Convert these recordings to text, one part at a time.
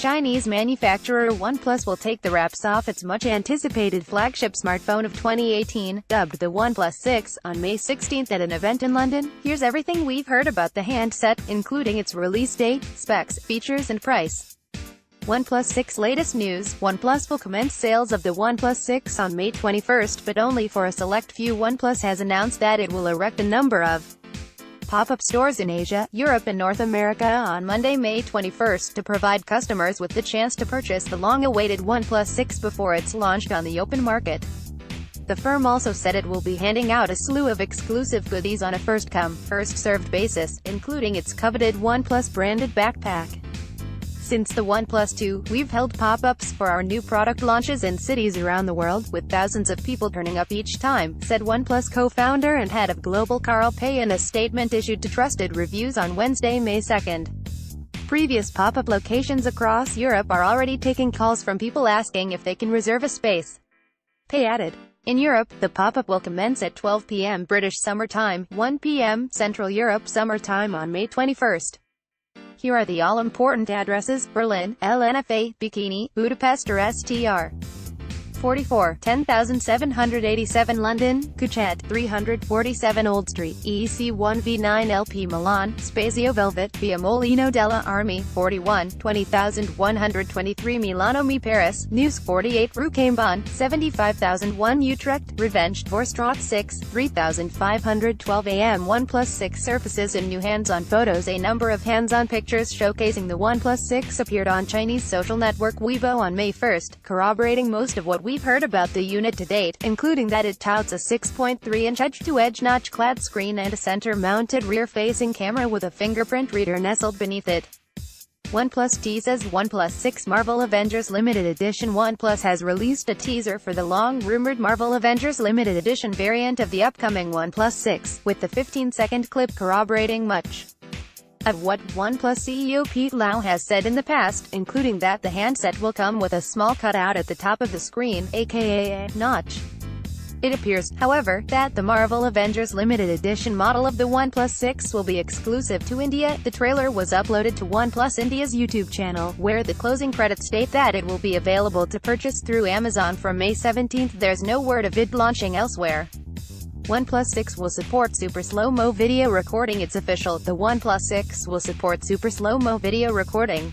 Chinese manufacturer OnePlus will take the wraps off its much-anticipated flagship smartphone of 2018, dubbed the OnePlus 6, on May 16 at an event in London. Here's everything we've heard about the handset, including its release date, specs, features and price. OnePlus 6 latest news. OnePlus will commence sales of the OnePlus 6 on May 21, but only for a select few. OnePlus has announced that it will erect a number of pop-up stores in Asia, Europe and North America on Monday, May 21, to provide customers with the chance to purchase the long-awaited OnePlus 6 before it's launched on the open market. The firm also said it will be handing out a slew of exclusive goodies on a first-come, first-served basis, including its coveted OnePlus branded backpack. Since the OnePlus 2, we've held pop-ups for our new product launches in cities around the world, with thousands of people turning up each time, said OnePlus co-founder and head of global Carl Pei in a statement issued to trusted reviews on Wednesday, May 2. Previous pop-up locations across Europe are already taking calls from people asking if they can reserve a space. Pei added, "In Europe, the pop-up will commence at 12 p.m. British Summer Time, 1 p.m. Central Europe Summer Time on May 21. Here are the all-important addresses: Berlin, LNFA, Bikini, Budapest or STR 44, 10787 London, Kuchet, 347 Old Street, EC1V9 LP Milan, Spazio Velvet, Via Molino della Armi, 41, 20123 Milano Mi Paris, News 48 Rue Cambon, 75001 Utrecht, Revenge, Vorstraat 6, 3512 AM. OnePlus 6 surfaces in new hands-on photos. A number of hands-on pictures showcasing the OnePlus 6 appeared on Chinese social network Weibo on May 1, corroborating most of what we've heard about the unit to date, including that it touts a 6.3-inch edge-to-edge notch-clad screen and a center-mounted rear-facing camera with a fingerprint reader nestled beneath it. OnePlus teases OnePlus 6 Marvel Avengers Limited Edition. OnePlus has released a teaser for the long-rumored Marvel Avengers Limited Edition variant of the upcoming OnePlus 6, with the 15-second clip corroborating much of what OnePlus CEO Pete Lau has said in the past, including that the handset will come with a small cutout at the top of the screen, aka a notch. It appears, however, that the Marvel Avengers Limited Edition model of the OnePlus 6 will be exclusive to India. The trailer was uploaded to OnePlus India's YouTube channel, where the closing credits state that it will be available to purchase through Amazon from May 17. There's no word of it launching elsewhere. OnePlus 6 will support super slow-mo video recording. It's official, the OnePlus 6 will support super slow-mo video recording.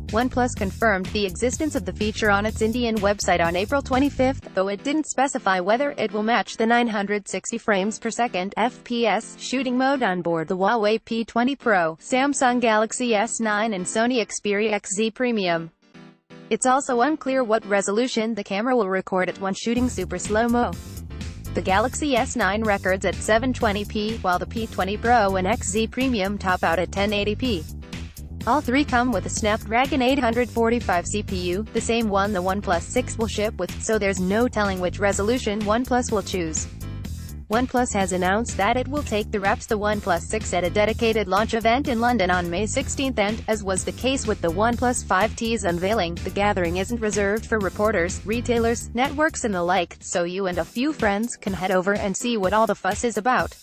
OnePlus confirmed the existence of the feature on its Indian website on April 25, though it didn't specify whether it will match the 960 frames per second (FPS) shooting mode on board the Huawei P20 Pro, Samsung Galaxy S9 and Sony Xperia XZ Premium. It's also unclear what resolution the camera will record at when shooting super slow-mo. The Galaxy S9 records at 720p, while the P20 Pro and XZ Premium top out at 1080p. All three come with a Snapdragon 845 CPU, the same one the OnePlus 6 will ship with, so there's no telling which resolution OnePlus will choose. OnePlus has announced that it will take the wraps the OnePlus 6 at a dedicated launch event in London on May 16, and, as was the case with the OnePlus 5T's unveiling, the gathering isn't reserved for reporters, retailers, networks and the like, so you and a few friends can head over and see what all the fuss is about.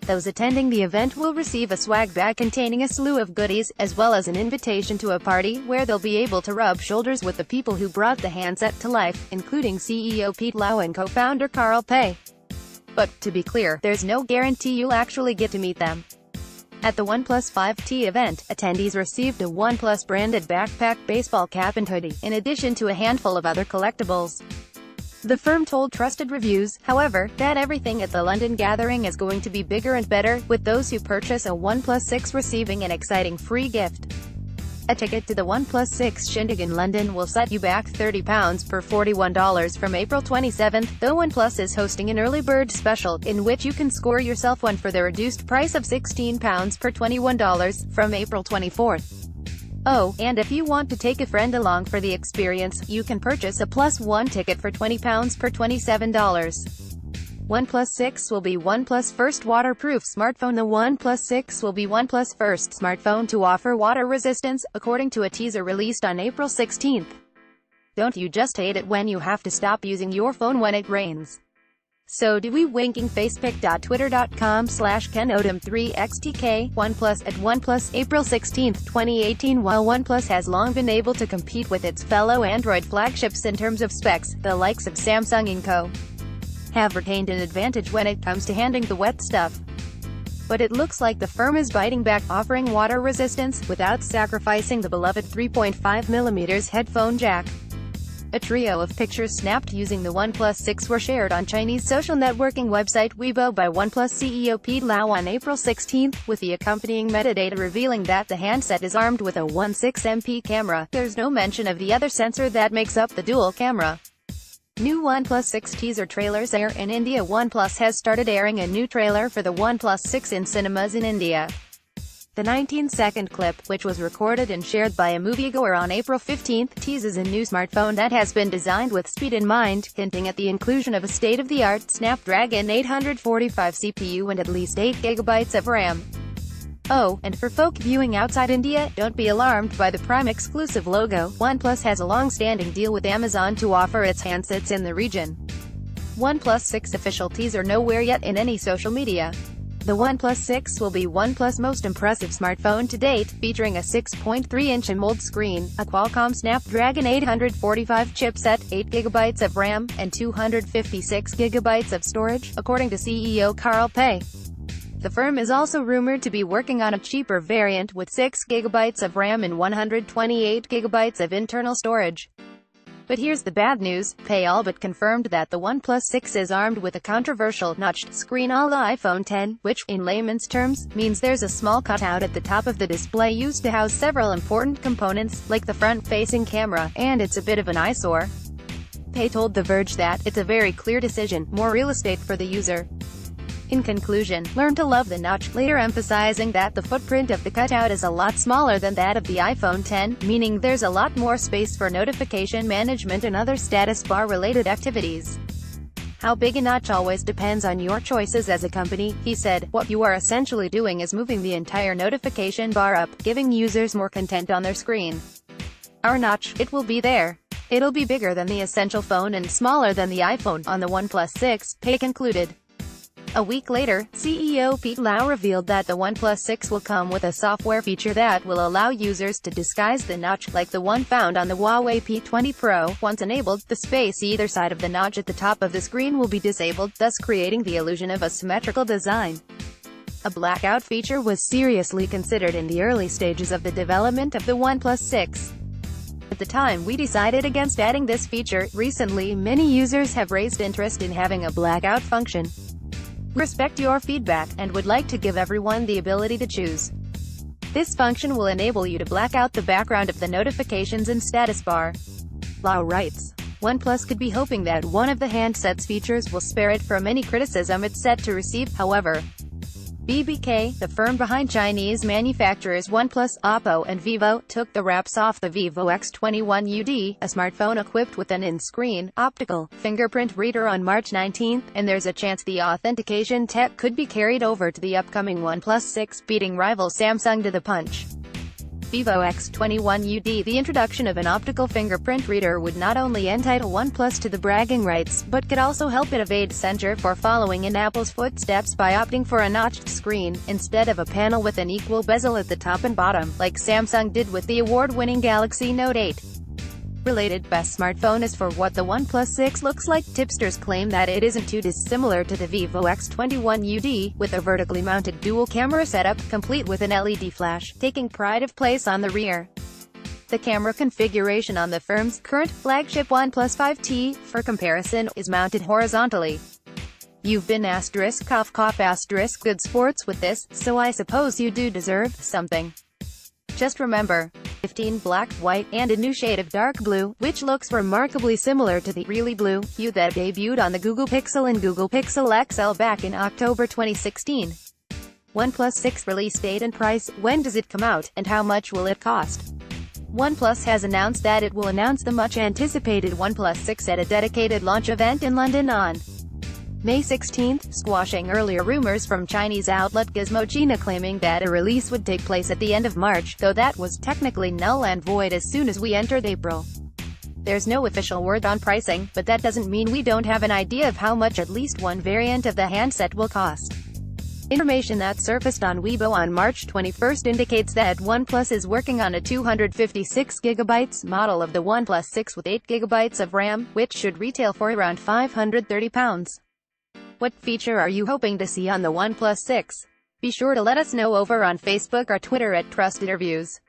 Those attending the event will receive a swag bag containing a slew of goodies, as well as an invitation to a party, where they'll be able to rub shoulders with the people who brought the handset to life, including CEO Pete Lau and co-founder Carl Pei. But, to be clear, there's no guarantee you'll actually get to meet them. At the OnePlus 5T event, attendees received a OnePlus branded backpack, baseball cap and hoodie, in addition to a handful of other collectibles. The firm told Trusted Reviews, however, that everything at the London gathering is going to be bigger and better, with those who purchase a OnePlus 6 receiving an exciting free gift. A ticket to the OnePlus 6 shindig in London will set you back £30 per $41 from April 27, though OnePlus is hosting an early bird special, in which you can score yourself one for the reduced price of £16 per $21 from April 24. Oh, and if you want to take a friend along for the experience, you can purchase a +1 ticket for £20 per $27. OnePlus 6 will be OnePlus' first waterproof smartphone. The OnePlus 6 will be OnePlus' first smartphone to offer water resistance, according to a teaser released on April 16. Don't you just hate it when you have to stop using your phone when it rains? So do we. Winking facepic.twitter.com/KenOdom3xTK, OnePlus at OnePlus, April 16, 2018. While OnePlus has long been able to compete with its fellow Android flagships in terms of specs, the likes of Samsung and Co. have retained an advantage when it comes to handling the wet stuff. But it looks like the firm is biting back, offering water resistance, without sacrificing the beloved 3.5mm headphone jack. A trio of pictures snapped using the OnePlus 6 were shared on Chinese social networking website Weibo by OnePlus CEO Pete Lau on April 16, with the accompanying metadata revealing that the handset is armed with a 16MP camera. There's no mention of the other sensor that makes up the dual camera. New OnePlus 6 teaser trailers air in India. OnePlus has started airing a new trailer for the OnePlus 6 in cinemas in India. The 19-second clip, which was recorded and shared by a moviegoer on April 15, teases a new smartphone that has been designed with speed in mind, hinting at the inclusion of a state-of-the-art Snapdragon 845 CPU and at least 8GB of RAM. Oh, and for folk viewing outside India, don't be alarmed by the Prime exclusive logo. OnePlus has a long-standing deal with Amazon to offer its handsets in the region. OnePlus 6 official teaser nowhere yet in any social media. The OnePlus 6 will be OnePlus' most impressive smartphone to date, featuring a 6.3-inch AMOLED screen, a Qualcomm Snapdragon 845 chipset, 8GB of RAM, and 256GB of storage, according to CEO Carl Pei. The firm is also rumored to be working on a cheaper variant with 6GB of RAM and 128GB of internal storage. But here's the bad news. Pei all but confirmed that the OnePlus 6 is armed with a controversial notched screen a la iPhone X, which, in layman's terms, means there's a small cutout at the top of the display used to house several important components, like the front-facing camera, and it's a bit of an eyesore. Pei told The Verge that, "It's a very clear decision, more real estate for the user." In conclusion, learn to love the notch, later emphasizing that the footprint of the cutout is a lot smaller than that of the iPhone X, meaning there's a lot more space for notification management and other status bar-related activities. How big a notch always depends on your choices as a company, he said. What you are essentially doing is moving the entire notification bar up, giving users more content on their screen. Our notch, it will be there. It'll be bigger than the Essential phone and smaller than the iPhone on the OnePlus 6, Pei concluded. A week later, CEO Pete Lau revealed that the OnePlus 6 will come with a software feature that will allow users to disguise the notch, like the one found on the Huawei P20 Pro. Once enabled, the space either side of the notch at the top of the screen will be disabled, thus creating the illusion of a symmetrical design. A blackout feature was seriously considered in the early stages of the development of the OnePlus 6. At the time we decided against adding this feature. Recently, many users have raised interest in having a blackout function. We respect your feedback, and would like to give everyone the ability to choose. This function will enable you to black out the background of the notifications and status bar. Lau writes, OnePlus could be hoping that one of the handset's features will spare it from any criticism it's set to receive. However, BBK, the firm behind Chinese manufacturers OnePlus, Oppo, and Vivo, took the wraps off the Vivo X21UD, a smartphone equipped with an in-screen, optical, fingerprint reader on March 19, and there's a chance the authentication tech could be carried over to the upcoming OnePlus 6, beating rival Samsung to the punch. Vivo X21UD. The introduction of an optical fingerprint reader would not only entitle OnePlus to the bragging rights, but could also help it evade censure for following in Apple's footsteps by opting for a notched screen, instead of a panel with an equal bezel at the top and bottom, like Samsung did with the award-winning Galaxy Note 8. Related, best smartphone is for what the OnePlus 6 looks like. Tipsters claim that it isn't too dissimilar to the Vivo X21UD, with a vertically mounted dual-camera setup, complete with an LED flash, taking pride of place on the rear. The camera configuration on the firm's current flagship OnePlus 5T, for comparison, is mounted horizontally. You've been good sports with this, so I suppose you do deserve something. Just remember, 15 black, white, and a new shade of dark blue, which looks remarkably similar to the really blue hue that debuted on the Google Pixel and Google Pixel XL back in October 2016. OnePlus 6 release date and price. When does it come out, and how much will it cost? OnePlus has announced that it will announce the much-anticipated OnePlus 6 at a dedicated launch event in London on May 16, squashing earlier rumors from Chinese outlet Gizmo China claiming that a release would take place at the end of March, though that was technically null and void as soon as we entered April. There's no official word on pricing, but that doesn't mean we don't have an idea of how much at least one variant of the handset will cost. Information that surfaced on Weibo on March 21 indicates that OnePlus is working on a 256GB model of the OnePlus 6 with 8GB of RAM, which should retail for around £530. What feature are you hoping to see on the OnePlus 6? Be sure to let us know over on Facebook or Twitter at Trusted Reviews.